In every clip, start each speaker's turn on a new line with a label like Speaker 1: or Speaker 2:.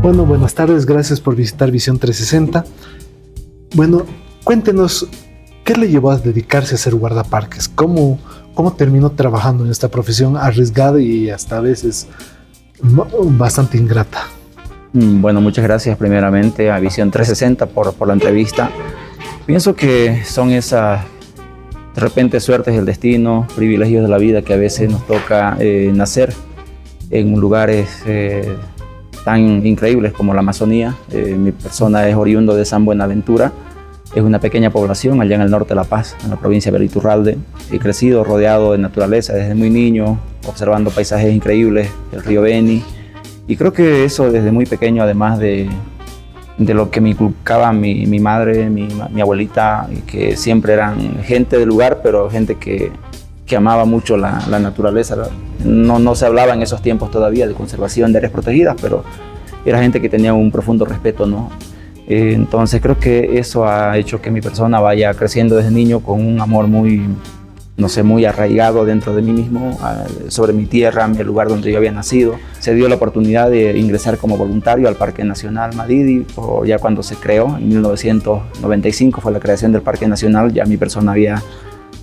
Speaker 1: Bueno, buenas tardes, gracias por visitar Visión 360. Bueno, cuéntenos, ¿qué le llevó a dedicarse a ser guardaparques? ¿Cómo terminó trabajando en esta profesión arriesgada y hasta a veces bastante ingrata?
Speaker 2: Bueno, muchas gracias primeramente a Visión 360 por la entrevista. Pienso que son esas, de repente, suertes del destino, privilegios de la vida que a veces nos toca nacer en lugares tan increíbles como la Amazonía. Mi persona es oriundo de San Buenaventura. Es una pequeña población allá en el norte de La Paz, en la provincia de Iturralde. He crecido rodeado de naturaleza desde muy niño, observando paisajes increíbles, el río Beni. Y creo que eso desde muy pequeño, además de lo que me inculcaba mi madre, mi abuelita, que siempre eran gente del lugar, pero gente que amaba mucho la naturaleza. No se hablaba en esos tiempos todavía de conservación de áreas protegidas, pero era gente que tenía un profundo respeto, ¿no? Entonces creo que eso ha hecho que mi persona vaya creciendo desde niño con un amor muy arraigado dentro de mí mismo, sobre mi tierra, el lugar donde yo había nacido. Se dio la oportunidad de ingresar como voluntario al Parque Nacional Madidi, ya cuando se creó, en 1995 fue la creación del Parque Nacional. Ya mi persona había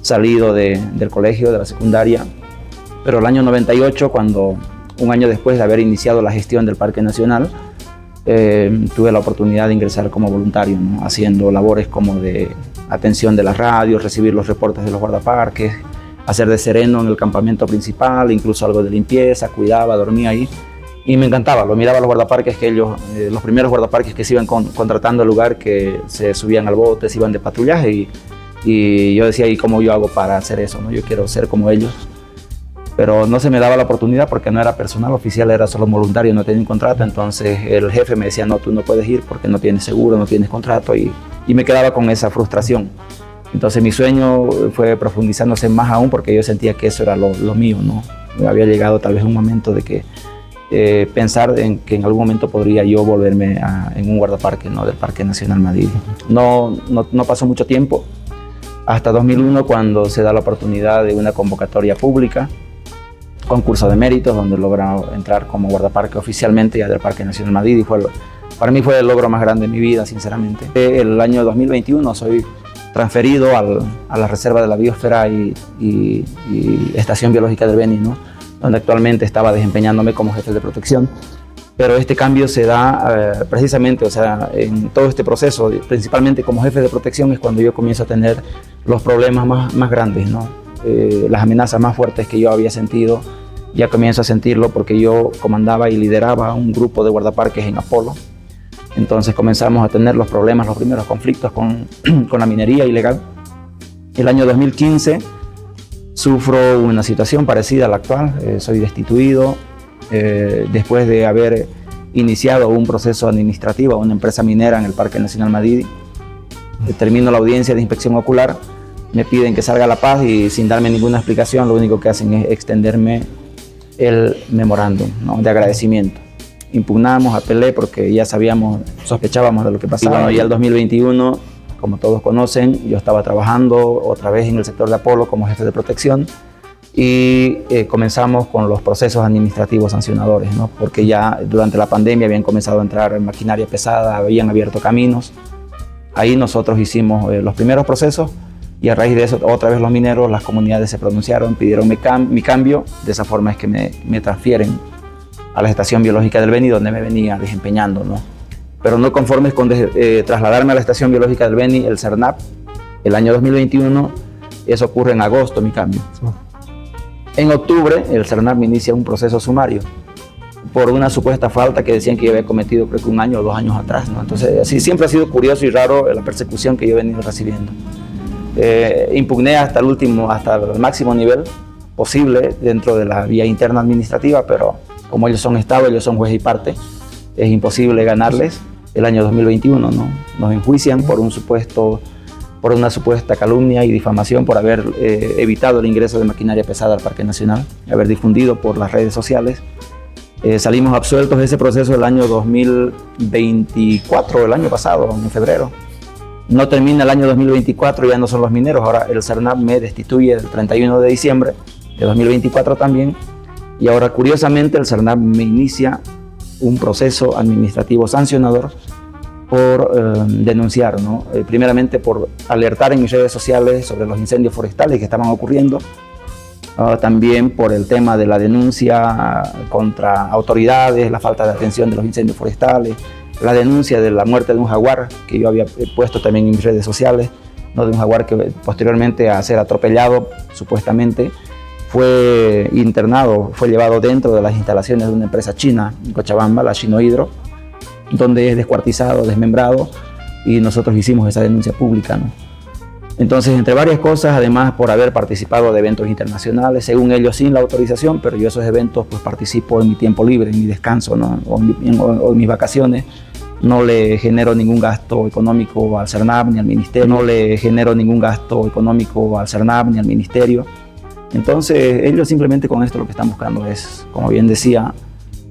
Speaker 2: salido del colegio, de la secundaria, pero el año 98, un año después de haber iniciado la gestión del Parque Nacional, tuve la oportunidad de ingresar como voluntario, ¿no? Haciendo labores como de atención de las radios, recibir los reportes de los guardaparques, hacer de sereno en el campamento principal, incluso algo de limpieza, cuidaba, dormía ahí. Y me encantaba, lo miraba a los guardaparques, que ellos, los primeros guardaparques que se iban contratando al lugar, que se subían al bote, se iban de patrullaje, y yo decía, ¿y cómo yo hago para hacer eso, no? Yo quiero ser como ellos. Pero no se me daba la oportunidad porque no era personal oficial, era solo voluntario, no tenía un contrato. Entonces el jefe me decía, no, tú no puedes ir porque no tienes seguro, no tienes contrato, y me quedaba con esa frustración. Entonces mi sueño fue profundizándose más aún, porque yo sentía que eso era lo mío, ¿no? Me había llegado tal vez un momento de que pensar en que en algún momento podría yo volverme en un guardaparque, ¿no? Del Parque Nacional Madidi. No pasó mucho tiempo, hasta 2001, cuando se da la oportunidad de una convocatoria pública, concurso de méritos, donde logró entrar como guardaparque oficialmente ya del Parque Nacional Madidi. Para mí fue el logro más grande de mi vida, sinceramente. El año 2021 soy transferido a la Reserva de la Biosfera y Estación Biológica del Beni, ¿no? Donde actualmente estaba desempeñándome como jefe de protección. Pero este cambio se da precisamente, en todo este proceso, principalmente como jefe de protección, es cuando yo comienzo a tener los problemas más grandes, ¿no? Las amenazas más fuertes que yo había sentido, ya comienzo a sentirlo porque yo comandaba y lideraba un grupo de guardaparques en Apolo. Entonces comenzamos a tener los primeros conflictos con la minería ilegal. El año 2015 sufro una situación parecida a la actual, soy destituido después de haber iniciado un proceso administrativo a una empresa minera en el Parque Nacional Madidi. Termino la audiencia de inspección ocular, me piden que salga a La Paz y sin darme ninguna explicación lo único que hacen es extenderme el memorándum, ¿no? De agradecimiento. Impugnamos, apelé porque ya sospechábamos de lo que pasaba. Y bueno, ya el 2021, como todos conocen, yo estaba trabajando otra vez en el sector de Apolo como jefe de protección y comenzamos con los procesos administrativos sancionadores, ¿no? Porque ya durante la pandemia habían comenzado a entrar maquinaria pesada, habían abierto caminos. Ahí nosotros hicimos los primeros procesos. Y a raíz de eso, otra vez los mineros, las comunidades se pronunciaron, pidieron mi cambio. De esa forma es que me transfieren a la Estación Biológica del Beni, donde me venía desempeñando, ¿no? Pero no conformes con trasladarme a la Estación Biológica del Beni, el CERNAP, el año 2021, eso ocurre en agosto, mi cambio. En octubre, el CERNAP me inicia un proceso sumario por una supuesta falta que decían que yo había cometido, creo que 1 año o 2 años atrás, ¿no? Entonces, así siempre ha sido curioso y raro la persecución que yo he venido recibiendo. Impugné hasta el máximo nivel posible dentro de la vía interna administrativa, pero como ellos son Estado, ellos son juez y parte, es imposible ganarles. El año 2021, ¿no? Nos enjuician por una supuesta calumnia y difamación por haber evitado el ingreso de maquinaria pesada al Parque Nacional, haber difundido por las redes sociales. Salimos absueltos de ese proceso el año 2024, el año pasado, en febrero. No termina el año 2024, ya no son los mineros, ahora el CERNAP me destituye el 31 de diciembre de 2024 también, y ahora curiosamente el CERNAP me inicia un proceso administrativo sancionador por denunciar, ¿no? Primeramente por alertar en mis redes sociales sobre los incendios forestales que estaban ocurriendo, también por el tema de la denuncia contra autoridades, la falta de atención de los incendios forestales, la denuncia de la muerte de un jaguar que yo había puesto también en mis redes sociales, ¿no? De un jaguar que posteriormente a ser atropellado supuestamente fue internado, fue llevado dentro de las instalaciones de una empresa china en Cochabamba, la Chinohidro, donde es descuartizado, desmembrado, y nosotros hicimos esa denuncia pública, ¿no? Entonces, entre varias cosas, además por haber participado de eventos internacionales, según ellos sin la autorización, pero yo esos eventos pues participo en mi tiempo libre, en mi descanso, ¿no? o en mis vacaciones. No le genero ningún gasto económico al CERNAP ni al Ministerio. No le genero ningún gasto económico al CERNAP ni al Ministerio. Entonces, ellos simplemente con esto lo que están buscando es, como bien decía,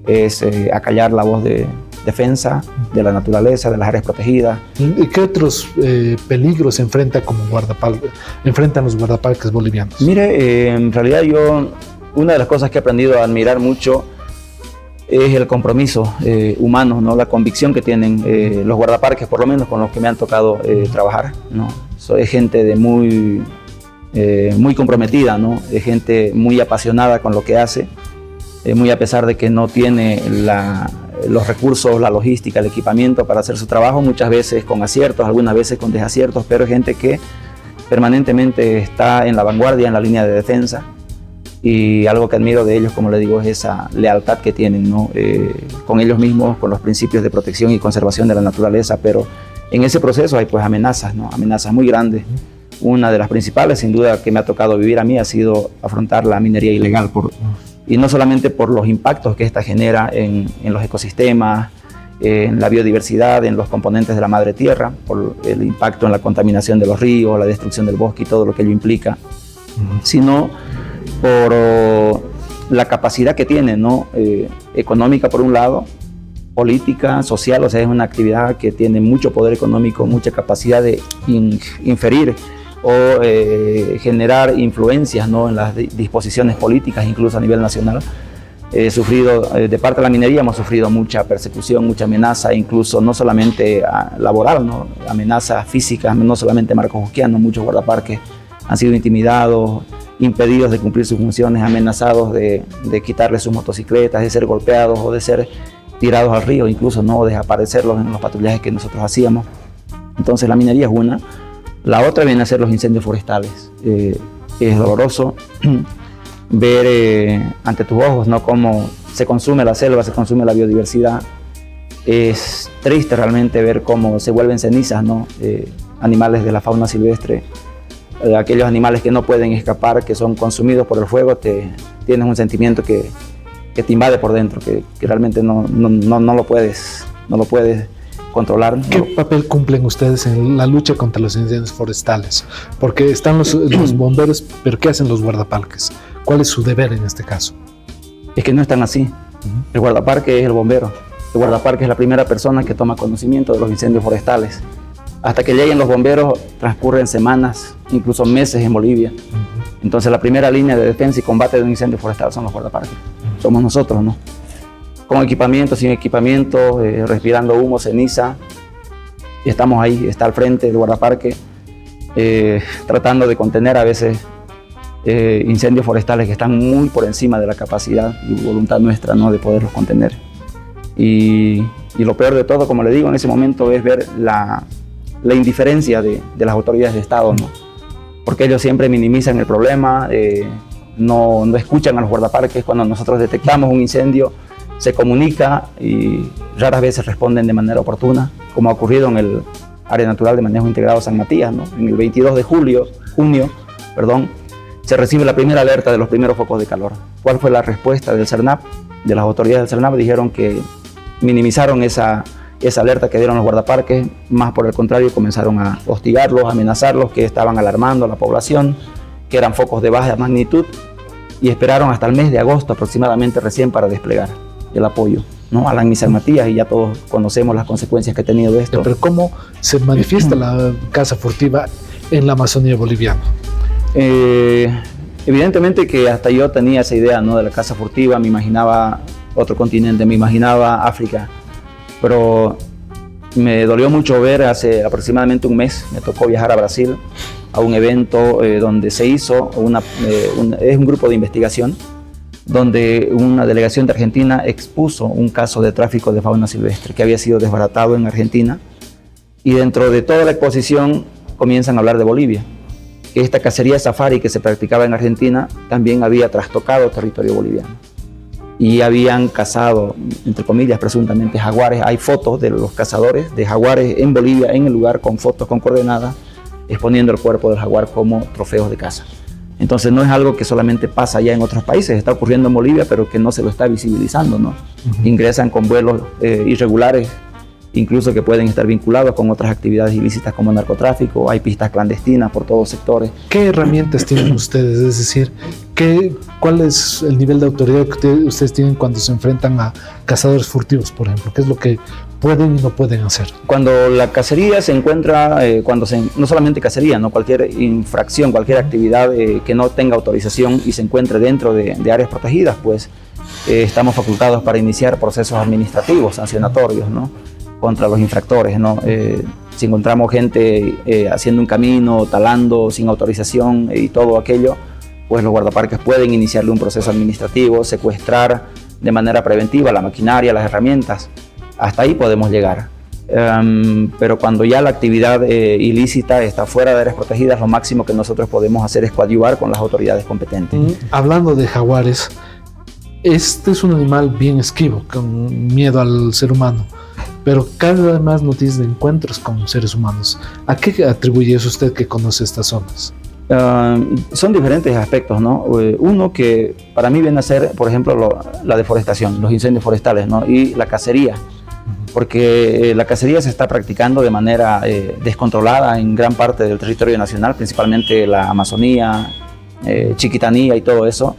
Speaker 2: es acallar la voz de defensa de la naturaleza, de las áreas protegidas.
Speaker 1: ¿Y qué otros peligros enfrentan los guardaparques bolivianos?
Speaker 2: Mire, en realidad una de las cosas que he aprendido a admirar mucho es el compromiso humano, ¿no? La convicción que tienen los guardaparques, por lo menos con los que me han tocado trabajar, ¿no? Soy gente muy comprometida, ¿no? De gente muy apasionada con lo que hace, muy a pesar de que no tiene los recursos, la logística, el equipamiento para hacer su trabajo, muchas veces con aciertos, algunas veces con desaciertos, pero es gente que permanentemente está en la vanguardia, en la línea de defensa, y algo que admiro de ellos, como le digo, es esa lealtad que tienen, ¿no? Con ellos mismos, con los principios de protección y conservación de la naturaleza, pero en ese proceso hay pues amenazas, ¿no? Amenazas muy grandes. Una de las principales, sin duda, que me ha tocado vivir a mí ha sido afrontar la minería ilegal, y no solamente por los impactos que esta genera en los ecosistemas, en la biodiversidad, en los componentes de la madre tierra, por el impacto en la contaminación de los ríos, la destrucción del bosque y todo lo que ello implica, sino por la capacidad que tiene, ¿no? Económica por un lado, política, social, o sea, es una actividad que tiene mucho poder económico, mucha capacidad de inferir o generar influencias, ¿no? En las disposiciones políticas, incluso a nivel nacional. De parte de la minería hemos sufrido mucha persecución, mucha amenaza, incluso no solamente laboral, ¿no? Amenazas físicas, no solamente Marcos Jusquiano, muchos guardaparques han sido intimidados, impedidos de cumplir sus funciones, amenazados de quitarles sus motocicletas, de ser golpeados o de ser tirados al río, incluso no desaparecerlos en los patrullajes que nosotros hacíamos. Entonces la minería es una. La otra viene a ser los incendios forestales. Es doloroso ver ante tus ojos, ¿no? Cómo se consume la selva, se consume la biodiversidad. Es triste realmente ver cómo se vuelven cenizas, ¿no? Animales de la fauna silvestre, aquellos animales que no pueden escapar, que son consumidos por el fuego, tienes un sentimiento que te invade por dentro, que realmente no lo puedes controlar, ¿no?
Speaker 1: ¿Qué papel cumplen ustedes en la lucha contra los incendios forestales? Porque están los bomberos, pero ¿qué hacen los guardaparques? ¿Cuál es su deber en este caso?
Speaker 2: Es que no están así. El guardaparque es el bombero. El guardaparque es la primera persona que toma conocimiento de los incendios forestales. Hasta que lleguen los bomberos transcurren semanas, incluso meses en Bolivia. Entonces la primera línea de defensa y combate de un incendio forestal son los guardaparques. Somos nosotros, ¿no? Con equipamiento, sin equipamiento, respirando humo, ceniza, y estamos ahí, está al frente del guardaparque, tratando de contener a veces incendios forestales que están muy por encima de la capacidad y voluntad nuestra, ¿no? De poderlos contener. Y lo peor de todo, como le digo, en ese momento es ver la indiferencia de las autoridades de Estado, ¿no? Porque ellos siempre minimizan el problema, no escuchan a los guardaparques. Cuando nosotros detectamos un incendio, se comunica y raras veces responden de manera oportuna, como ha ocurrido en el Área Natural de Manejo Integrado San Matías, ¿no? En el 22 de junio, se recibe la primera alerta de los primeros focos de calor. ¿Cuál fue la respuesta del CERNAP? De las autoridades del CERNAP dijeron que minimizaron esa alerta que dieron los guardaparques, más por el contrario comenzaron a hostigarlos, a amenazarlos, que estaban alarmando a la población, que eran focos de baja magnitud, y esperaron hasta el mes de agosto aproximadamente recién para desplegar el apoyo, ¿no? A la San Matías, y ya todos conocemos las consecuencias que ha tenido esto.
Speaker 1: Pero ¿cómo se manifiesta la caza furtiva en la Amazonía boliviana?
Speaker 2: Evidentemente que hasta yo tenía esa idea, ¿no? De la caza furtiva, me imaginaba otro continente, me imaginaba África, pero me dolió mucho ver hace aproximadamente un mes, me tocó viajar a Brasil a un evento donde se hizo es un grupo de investigación donde una delegación de Argentina expuso un caso de tráfico de fauna silvestre que había sido desbaratado en Argentina, y dentro de toda la exposición comienzan a hablar de Bolivia, que esta cacería safari que se practicaba en Argentina también había trastocado territorio boliviano y habían cazado, entre comillas, presuntamente jaguares. Hay fotos de los cazadores de jaguares en Bolivia, en el lugar, con fotos, con coordenadas, exponiendo el cuerpo del jaguar como trofeos de caza. Entonces no es algo que solamente pasa allá en otros países, está ocurriendo en Bolivia, pero que no se lo está visibilizando, ¿no? Ingresan con vuelos irregulares, incluso que pueden estar vinculados con otras actividades ilícitas como narcotráfico, hay pistas clandestinas por todos sectores.
Speaker 1: ¿Qué herramientas tienen ustedes? Es decir, ¿cuál es el nivel de autoridad que ustedes tienen cuando se enfrentan a cazadores furtivos, por ejemplo? ¿Qué es lo que pueden y no pueden hacer?
Speaker 2: Cuando la cacería se encuentra, no solamente cacería, ¿no? Cualquier infracción, cualquier actividad que no tenga autorización y se encuentre dentro de áreas protegidas, pues estamos facultados para iniciar procesos administrativos, sancionatorios, ¿no? Contra los infractores, ¿no? Si encontramos gente haciendo un camino, talando sin autorización y todo aquello, pues los guardaparques pueden iniciarle un proceso administrativo, secuestrar de manera preventiva la maquinaria, las herramientas. Hasta ahí podemos llegar. Pero cuando ya la actividad ilícita está fuera de áreas protegidas, lo máximo que nosotros podemos hacer es coadyuvar con las autoridades competentes.
Speaker 1: Hablando de jaguares, este es un animal bien esquivo, con miedo al ser humano, pero cada vez más noticias de encuentros con seres humanos. ¿A qué atribuye eso usted que conoce estas zonas?
Speaker 2: Son diferentes aspectos, ¿no? Uno que para mí viene a ser, por ejemplo, la deforestación, los incendios forestales, ¿no? Y la cacería, porque la cacería se está practicando de manera descontrolada en gran parte del territorio nacional, principalmente la Amazonía, Chiquitanía y todo eso.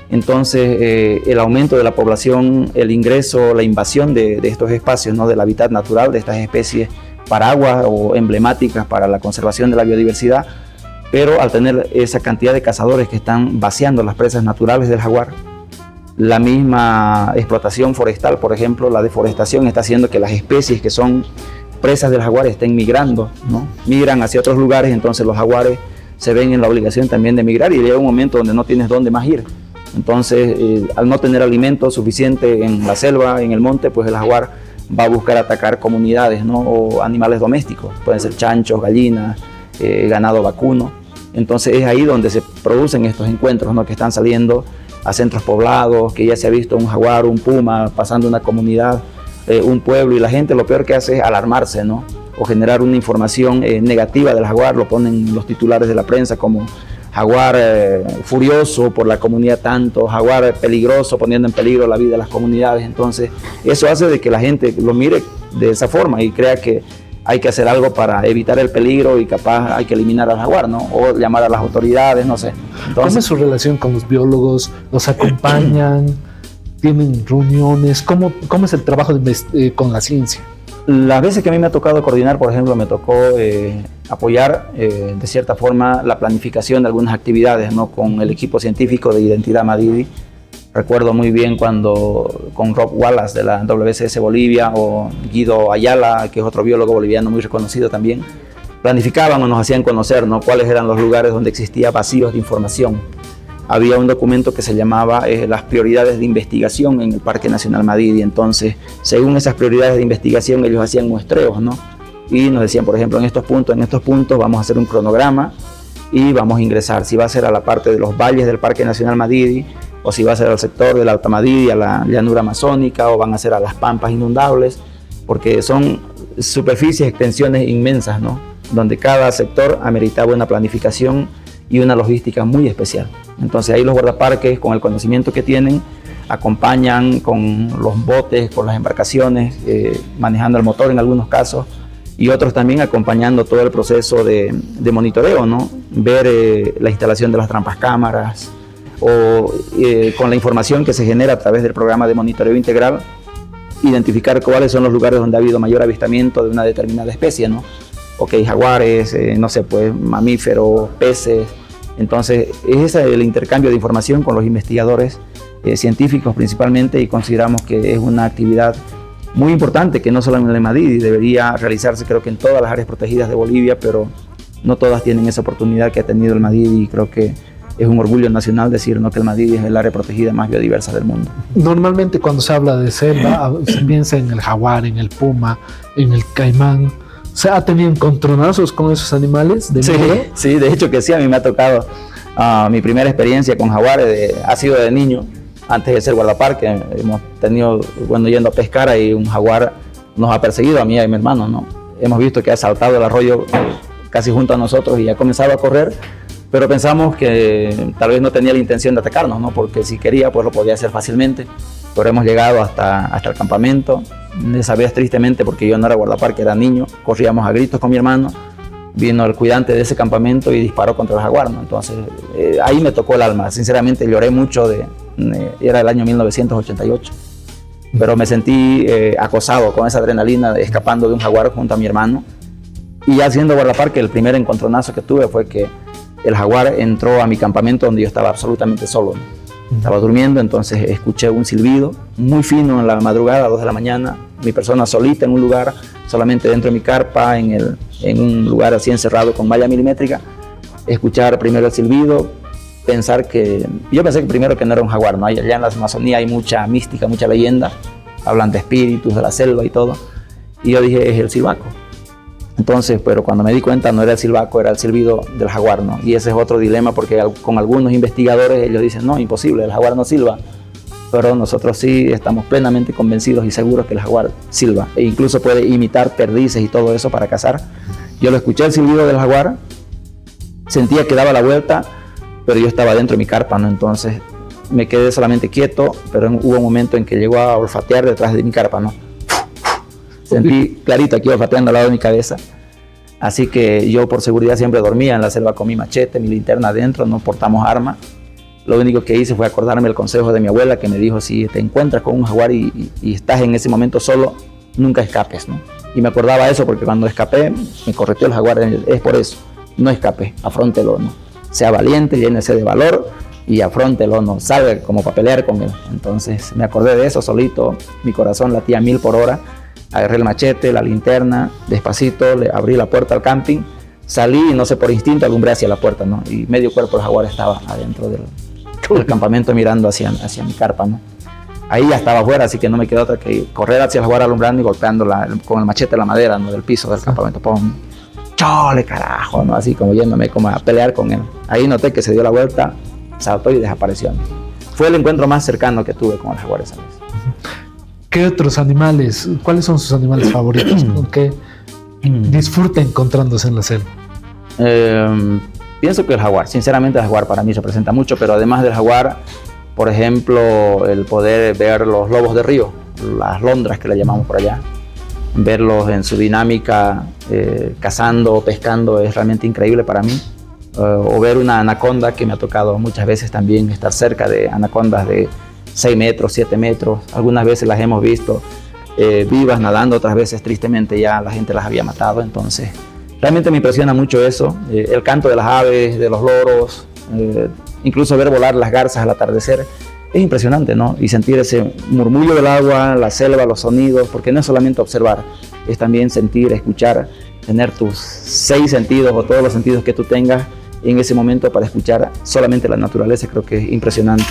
Speaker 2: Entonces, el aumento de la población, el ingreso, la invasión de estos espacios, ¿no? Del hábitat natural de estas especies paraguas o emblemáticas para la conservación de la biodiversidad, pero al tener esa cantidad de cazadores que están vaciando las presas naturales del jaguar, la misma explotación forestal, por ejemplo, la deforestación está haciendo que las especies que son presas del jaguar estén migrando, ¿no? Migran hacia otros lugares, entonces los jaguares se ven en la obligación también de migrar y llega un momento donde no tienes dónde más ir. Entonces, al no tener alimento suficiente en la selva, en el monte, pues el jaguar va a buscar atacar comunidades, ¿no? O animales domésticos, pueden ser chanchos, gallinas, ganado vacuno. Entonces es ahí donde se producen estos encuentros, ¿no? Que están saliendo a centros poblados, que ya se ha visto un jaguar, un puma pasando una comunidad, un pueblo, y la gente lo peor que hace es alarmarse, ¿no? O generar una información negativa del jaguar, lo ponen los titulares de la prensa como jaguar furioso por la comunidad tanto, jaguar peligroso, poniendo en peligro la vida de las comunidades. Entonces eso hace de que la gente lo mire de esa forma y crea que hay que hacer algo para evitar el peligro y capaz hay que eliminar al jaguar, ¿no? O llamar a las autoridades, no sé. Entonces,
Speaker 1: ¿cómo es su relación con los biólogos? ¿Los acompañan? ¿Tienen reuniones? ¿Cómo es el trabajo con la ciencia?
Speaker 2: Las veces que a mí me ha tocado coordinar, por ejemplo, me tocó apoyar de cierta forma la planificación de algunas actividades, ¿no? Con el equipo científico de Identidad Madidi. Recuerdo muy bien cuando con Rob Wallace de la WCS Bolivia o Guido Ayala, que es otro biólogo boliviano muy reconocido también, planificaban o nos hacían conocer, ¿no? Cuáles eran los lugares donde existía vacíos de información. Había un documento que se llamaba las prioridades de investigación en el Parque Nacional Madidi. Entonces, según esas prioridades de investigación, ellos hacían muestreos, ¿no? Y nos decían, por ejemplo, en estos puntos vamos a hacer un cronograma y vamos a ingresar. Si va a ser a la parte de los valles del Parque Nacional Madidi, o si va a ser al sector del Alta Madidi, a la llanura amazónica, o van a ser a las pampas inundables, porque son superficies, extensiones inmensas, ¿no? Donde cada sector ameritaba una planificación y una logística muy especial. Entonces ahí los guardaparques, con el conocimiento que tienen, acompañan con los botes, con las embarcaciones, manejando el motor en algunos casos, y otros también acompañando todo el proceso de monitoreo, ¿no? Ver la instalación de las trampas cámaras, o con la información que se genera a través del programa de monitoreo integral, identificar cuáles son los lugares donde ha habido mayor avistamiento de una determinada especie, ¿no? Ok, jaguares, no sé, pues mamíferos, peces, Entonces, ese es el intercambio de información con los investigadores científicos principalmente, y consideramos que es una actividad muy importante que no solo en el Madidi debería realizarse, creo que en todas las áreas protegidas de Bolivia, pero no todas tienen esa oportunidad que ha tenido el Madidi, y creo que es un orgullo nacional decir, ¿no?, que el Madidi es el área protegida más biodiversa del mundo.
Speaker 1: Normalmente cuando se habla de selva se piensa en el jaguar, en el puma, en el caimán. ¿Se ha tenido encontronazos con esos animales de miedo?
Speaker 2: Sí, de hecho que sí, a mí me ha tocado. Mi primera experiencia con jaguares ha sido de niño, antes de ser guardaparque. Hemos tenido, bueno, yendo a pescar, y un jaguar nos ha perseguido a mí y a mi hermano, ¿no? Hemos visto que ha saltado el arroyo casi junto a nosotros y ha comenzado a correr, pero pensamos que tal vez no tenía la intención de atacarnos, ¿no? Porque si quería, pues lo podía hacer fácilmente. Pero hemos llegado hasta el campamento. Esa vez, tristemente, porque yo no era guardaparque, era niño, corríamos a gritos con mi hermano. Vino el cuidante de ese campamento y disparó contra el jaguar, ¿no? Entonces, ahí me tocó el alma. Sinceramente, lloré mucho. Era el año 1988. Pero me sentí acosado con esa adrenalina, escapando de un jaguar junto a mi hermano. Y ya siendo guardaparque, el primer encontronazo que tuve fue que el jaguar entró a mi campamento donde yo estaba absolutamente solo, ¿no? Estaba durmiendo, entonces escuché un silbido muy fino en la madrugada, a 2 de la mañana, mi persona solita en un lugar, solamente dentro de mi carpa, en un lugar así encerrado con malla milimétrica. Escuchar primero el silbido, yo pensé que primero que no era un jaguar, ¿no? Allá en la Amazonía hay mucha mística, mucha leyenda, hablan de espíritus de la selva y todo, y yo dije, es el silbaco. Entonces, pero cuando me di cuenta, no era el silbaco, era el silbido del jaguar, ¿no? Y ese es otro dilema, porque con algunos investigadores ellos dicen, no, imposible, el jaguar no silba. Pero nosotros sí estamos plenamente convencidos y seguros que el jaguar silba, e incluso puede imitar perdices y todo eso para cazar. Yo lo escuché, el silbido del jaguar, sentía que daba la vuelta, pero yo estaba dentro de mi carpa, ¿no? Entonces me quedé solamente quieto, pero hubo un momento en que llegó a olfatear detrás de mi carpa, ¿no? Sentí clarito aquí olfateando al lado de mi cabeza. Así que yo por seguridad siempre dormía en la selva con mi machete, mi linterna adentro, no portamos arma. Lo único que hice fue acordarme el consejo de mi abuela, que me dijo, si te encuentras con un jaguar y estás en ese momento solo, nunca escapes, ¿no? Y me acordaba eso porque cuando escapé, me correteó el jaguar. Es por eso, no escape, afróntelo, ¿no? Sea valiente, llénese de valor y afróntelo, no salga como para pelear con él. Entonces me acordé de eso solito, mi corazón latía a 1000 por hora. Agarré el machete, la linterna, despacito, le abrí la puerta al camping, salí y no sé, por instinto alumbré hacia la puerta, ¿no? Y medio cuerpo del jaguar estaba adentro del campamento mirando hacia mi carpa, ¿no? Ahí ya estaba afuera, así que no me quedó otra que correr hacia el jaguar alumbrando y golpeando con el machete la madera, ¿no?, del piso del campamento. ¡Pum! ¡Chole, carajo! ¿No? Así como yéndome como a pelear con él. Ahí noté que se dio la vuelta, saltó y desapareció. Fue el encuentro más cercano que tuve con el jaguar esa vez.
Speaker 1: ¿Qué otros animales? ¿Cuáles son sus animales favoritos? ¿Con qué disfruta encontrándose en la selva?
Speaker 2: Pienso que el jaguar, sinceramente el jaguar para mí representa mucho, pero además del jaguar, por ejemplo, el poder ver los lobos de río, las londras que le llamamos por allá, verlos en su dinámica, cazando o pescando, es realmente increíble para mí. O ver una anaconda, que me ha tocado muchas veces también estar cerca de anacondas de 6 metros, 7 metros, algunas veces las hemos visto vivas nadando, otras veces tristemente ya la gente las había matado. Entonces realmente me impresiona mucho eso, el canto de las aves, de los loros, incluso ver volar las garzas al atardecer, es impresionante, ¿no? Y sentir ese murmullo del agua, la selva, los sonidos, porque no es solamente observar, es también sentir, escuchar, tener tus 6 sentidos o todos los sentidos que tú tengas en ese momento para escuchar solamente la naturaleza. Creo que es impresionante.